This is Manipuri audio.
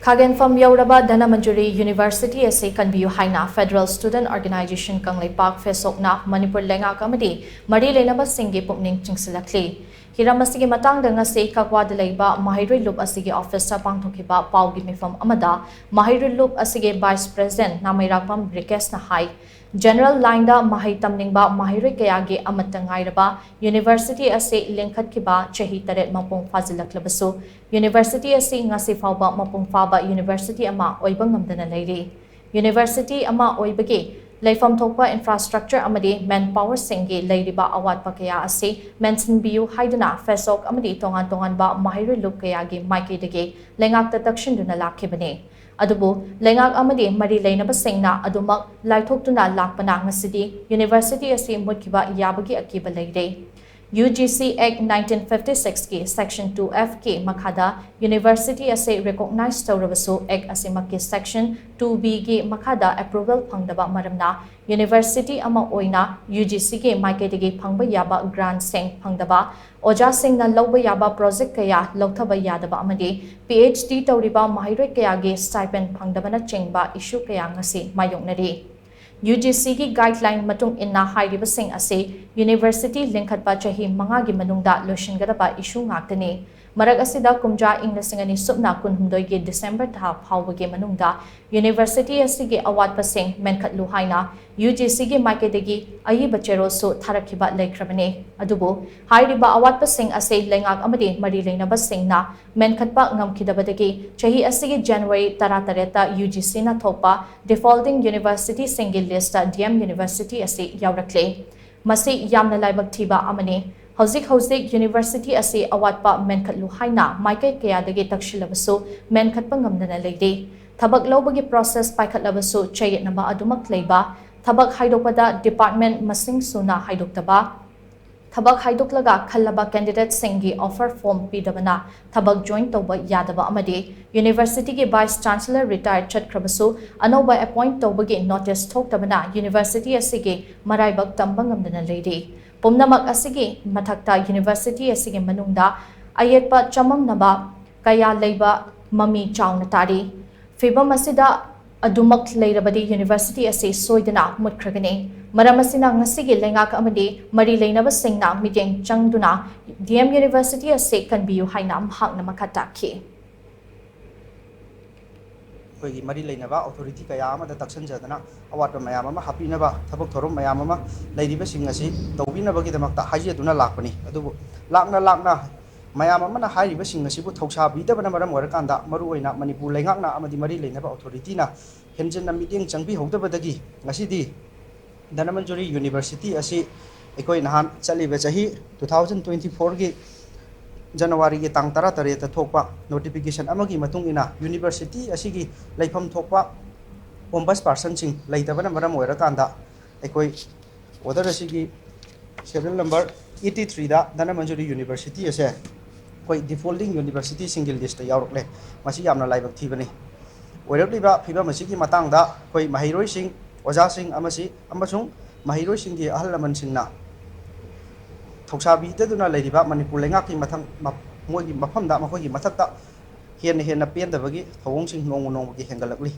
Khagenpham Youraba Dhanamanjuri University Asi Kanbiyu Haina Federal Student Organisation Kangleipak Fesok na Manipur Leingak amadi mari leinaba singi Pukning Chingsilakli hiram asigi matang da ngasi kakwad leiba mahirui loop asigi office pangthokiba paugi mifam amada mahirui loop asigi vice president namairakpam request na hai General Leinda Mahai Tamningba Mahirui Kayagi Amatangairaba University Asi Leingak Kiba Chahi Taret Mapung Fazilaklabasu University Asi Ngasi Fauba Mapung Faba University Ama Oibangam Lady University Ama Oibagi Leifam Tokpa Infrastructure Amadi Manpower Singi Ladyba Awat Pakaya Asi Manipur Haidana Fesok Amadi Tongan Ba Mahirui Loop Kayagi Maiki Dege Leingak Deduction Dunalakibane Adubu, Leingak amadi mari leinaba singna adumak laithoktuna lakpana ngasidi University Asi mutkiba yabagi akiba leide. UGC Act 1956 ki Section 2F ki makhada University Asi recognized tawrabasu Act Asi makki Section 2B ki makhada approval phangdaba maramna University ama oina UGC ki maiketigi phangba yaba grant sing phangdaba Oja Singh na lauba yaba project kaya lauthaba yadaba amadi PhD tawriba mahiroi kaya ge stipend phangdabana chingba issue kaya ngasi mayoknari UGC ki guideline matung inna hairiba sing ase University linkhatpa chahi manga gi manungda loishingadaba issue ngaktani Marag asida kumja inglasingani subna kunhumdoi ge December tha phawbage manungda University asige awat pasing menkhatlu haina UGC ge makedegi ayi bachero so tharakhiba leikrabane adubo hairiba awat pasing ase leingak amadi mari leinaba singna menkhatpa ngamkhidabadagi chahi asige January 13 ta UGC na thopa defaulting university single list DM University ase yawrakle masi yamna laibak thiba amani Hauzik University Asi awatpa menkhatlu haina maikai kaya dagi takshilabasu menkhatpa ngamdana leide thabak lobagi process paikhatlabasu chayetnaba adumak leiba thabak haidokpada department masing suna haidoktaba thabak haidoklaga khallaba candidate singi offer form pidabana thabak join toba yadaba amadi University ki vice chancellor retired chatkrabasu anoba appoint tobagi notice thoktabana University Asigi maraibak tambang ngamdana leide Pumnamak asigi matakta University asigi manungda ayetpa chamang naba kaya leiba mami chawna tari fibam asida adumak leirabadi University asi soidana mutkragani maramasina ngasigi leingak amadi mari leinaba singna meeting changduna DM University Asi Kanbiyu Haina mahakna makataki Kogi mari leinaba authority kaya ama da taksan jadana awat mayam ama hapinaba thabak thorum mayam ama leiriba singasi tawbinaba gi damakta haji aduna lakpani adubu lakna mayam ama na hairiba singasi bu thausa bidabana maram warakanda maru oina Manipur leingakna amadi mari leinaba authority na henjinna meeting changbi hogdabadagi ngasidi Dhanamanjuri University asi ekoi nahan chaliba chahi 2024 gi January ki tang tara tare ta thokpa notification amagi matung ina University asigi leifam thokpa ombas person sing leitabana maram oira kanda ekoi order asigi serial number 83 da Dhanamanjuri University ase koi defaulting university single list yaurokle masi yamna laibak thibani oirokliba phiba masigi matang da koi mahiroi sing oja sing amasi amasung mahiroi sing gi ahal laman singna Thoksabi taduna leiriba Manipur leingak ki mathang mogi mafamda makhoi gi mathakta hen pen da bagi thawong sing nong gi hengalakli